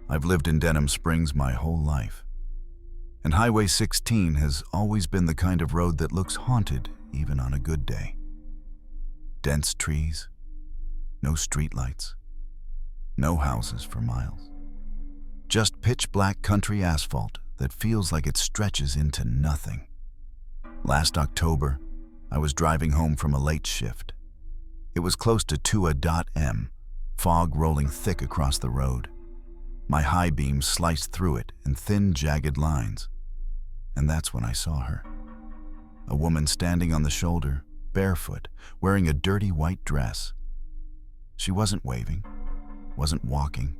I've lived in Denham Springs my whole life. And Highway 16 has always been the kind of road that looks haunted even on a good day. Dense trees, no streetlights, no houses for miles. Just pitch-black country asphalt that feels like it stretches into nothing. Last October, I was driving home from a late shift. It was close to 2 a.m., fog rolling thick across the road. My high beam sliced through it in thin, jagged lines. And that's when I saw her. A woman standing on the shoulder, barefoot, wearing a dirty white dress. She wasn't waving, wasn't walking,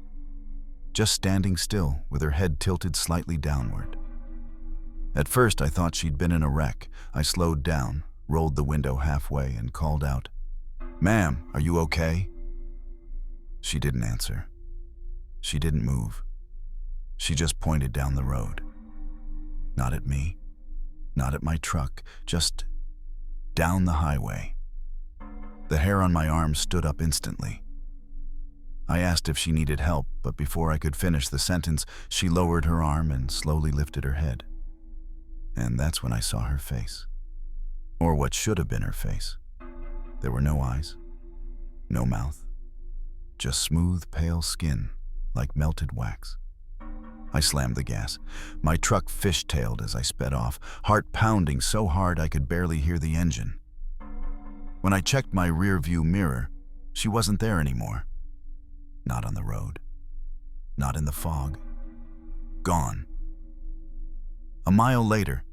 just standing still with her head tilted slightly downward. At first, I thought she'd been in a wreck. I slowed down, rolled the window halfway, and called out, "Ma'am, are you okay?" She didn't answer. She didn't move. She just pointed down the road. Not at me, not at my truck, just down the highway. The hair on my arm stood up instantly. I asked if she needed help, but before I could finish the sentence, she lowered her arm and slowly lifted her head. And that's when I saw her face. Or what should have been her face. There were no eyes, no mouth, just smooth, pale skin, like melted wax. I slammed the gas. My truck fishtailed as I sped off, heart pounding so hard I could barely hear the engine. When I checked my rear-view mirror, she wasn't there anymore. Not on the road. Not in the fog. Gone. A mile later,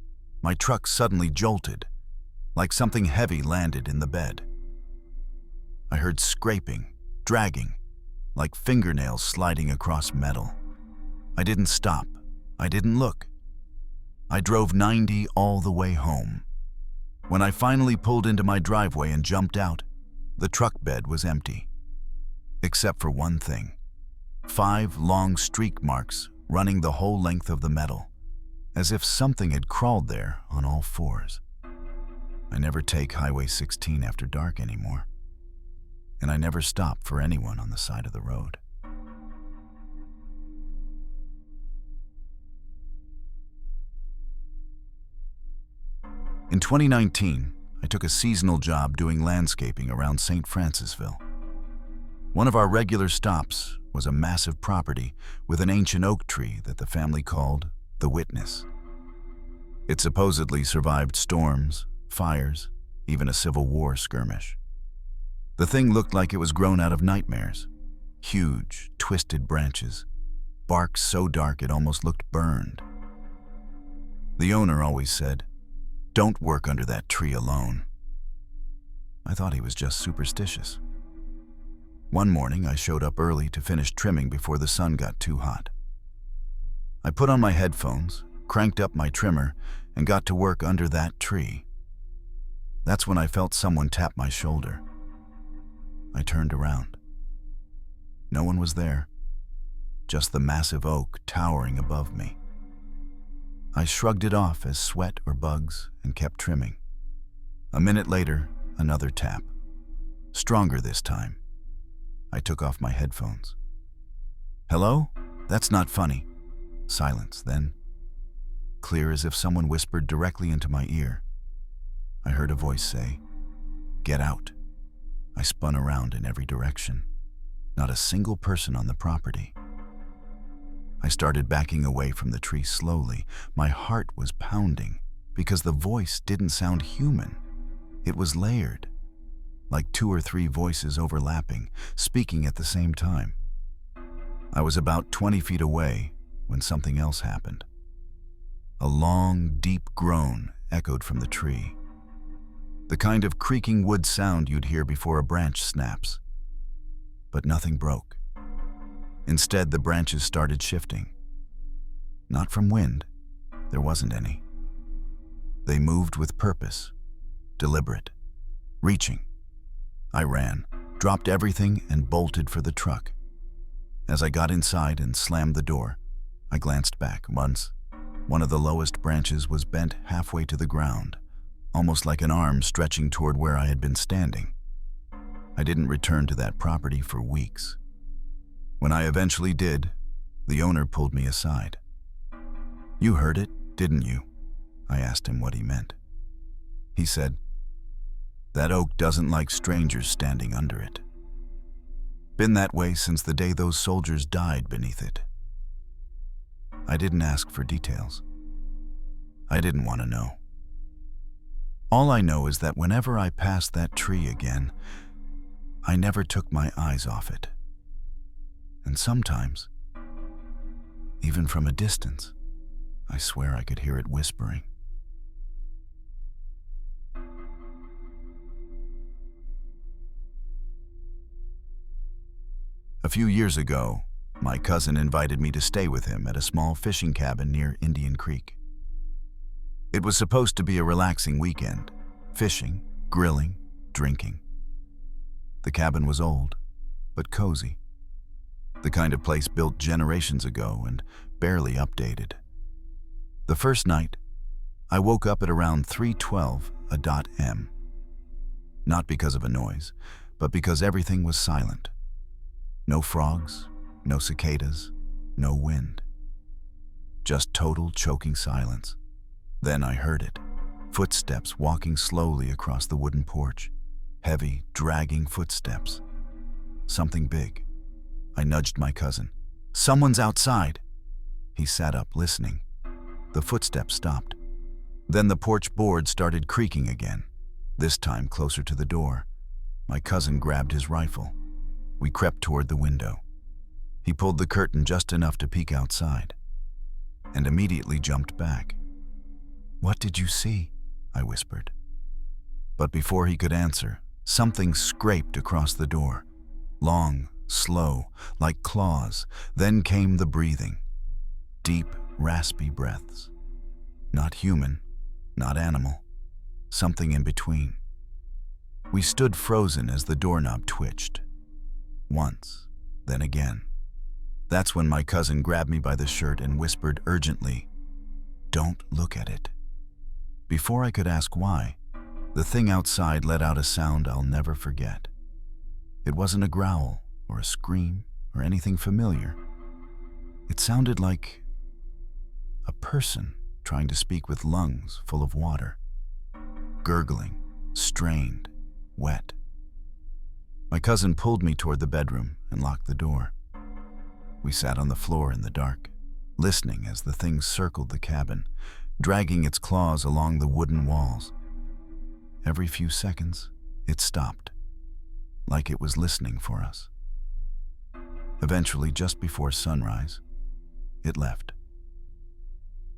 my truck suddenly jolted, like something heavy landed in the bed. I heard scraping, dragging, like fingernails sliding across metal. I didn't stop. I didn't look. I drove 90 all the way home. When I finally pulled into my driveway and jumped out, the truck bed was empty. Except for one thing. 5 long streak marks running the whole length of the metal, as if something had crawled there on all fours. I never take Highway 16 after dark anymore. And I never stop for anyone on the side of the road. In 2019, I took a seasonal job doing landscaping around St. Francisville. One of our regular stops was a massive property with an ancient oak tree that the family called the Witness. It supposedly survived storms, fires, even a Civil War skirmish. The thing looked like it was grown out of nightmares. Huge, twisted branches, bark so dark it almost looked burned. The owner always said, "Don't work under that tree alone." I thought he was just superstitious. One morning, I showed up early to finish trimming before the sun got too hot. I put on my headphones, cranked up my trimmer, and got to work under that tree. That's when I felt someone tap my shoulder. I turned around. No one was there, just the massive oak towering above me. I shrugged it off as sweat or bugs and kept trimming. A minute later, another tap. Stronger this time. I took off my headphones. "Hello? That's not funny." Silence, then, clear as if someone whispered directly into my ear. I heard a voice say, "Get out." I spun around in every direction. Not a single person on the property. I started backing away from the tree slowly. My heart was pounding because the voice didn't sound human. It was layered, like 2 or 3 voices overlapping, speaking at the same time. I was about 20 feet away when something else happened. A long, deep groan echoed from the tree. The kind of creaking wood sound you'd hear before a branch snaps. But nothing broke. Instead, the branches started shifting. Not from wind. There wasn't any. They moved with purpose, deliberate, reaching. I ran, dropped everything, and bolted for the truck. As I got inside and slammed the door, I glanced back. Once, one of the lowest branches was bent halfway to the ground, almost like an arm stretching toward where I had been standing. I didn't return to that property for weeks. When I eventually did, The owner pulled me aside. "You heard it, didn't you?" I asked him what he meant. He said, "That oak doesn't like strangers standing under it. Been that way since the day those soldiers died beneath it." I didn't ask for details. I didn't want to know. All I know is that whenever I passed that tree again, I never took my eyes off it. And sometimes, even from a distance, I swear I could hear it whispering. A few years ago, my cousin invited me to stay with him at a small fishing cabin near Indian Creek. It was supposed to be a relaxing weekend, fishing, grilling, drinking. The cabin was old, but cozy. The kind of place built generations ago and barely updated. The first night, I woke up at around 3:12 a.m. Not because of a noise, but because everything was silent. No frogs, no cicadas, no wind. Just total choking silence. Then I heard it. Footsteps walking slowly across the wooden porch. Heavy, dragging footsteps. Something big. I nudged my cousin. "Someone's outside." He sat up, listening. The footsteps stopped. Then the porch board started creaking again, this time closer to the door. My cousin grabbed his rifle. We crept toward the window. He pulled the curtain just enough to peek outside, and immediately jumped back. "What did you see?" I whispered. But before he could answer, something scraped across the door. Long, slow, like claws. Then came the breathing. Deep, raspy breaths. Not human, not animal. Something in between. We stood frozen as the doorknob twitched. Once, then again. That's when my cousin grabbed me by the shirt and whispered urgently, "Don't look at it." Before I could ask why, the thing outside let out a sound I'll never forget. It wasn't a growl or a scream or anything familiar. It sounded like a person trying to speak with lungs full of water. Gurgling, strained, wet. My cousin pulled me toward the bedroom and locked the door. We sat on the floor in the dark, listening as the thing circled the cabin, dragging its claws along the wooden walls. Every few seconds, it stopped, like it was listening for us. Eventually, just before sunrise, it left.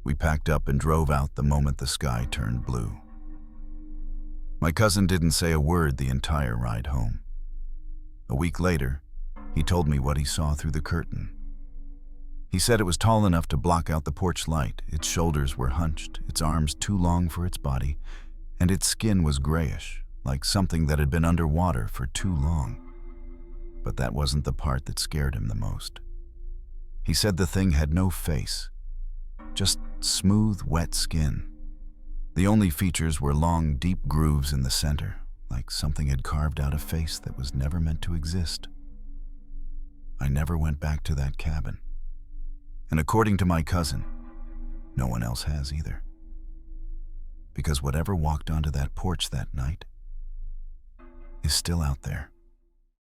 We packed up and drove out the moment the sky turned blue. My cousin didn't say a word the entire ride home. A week later, he told me what he saw through the curtain. He said it was tall enough to block out the porch light, its shoulders were hunched, its arms too long for its body, and its skin was grayish, like something that had been underwater for too long. But that wasn't the part that scared him the most. He said the thing had no face, just smooth, wet skin. The only features were long, deep grooves in the center, like something had carved out a face that was never meant to exist. I never went back to that cabin. And according to my cousin, no one else has either. Because whatever walked onto that porch that night is still out there.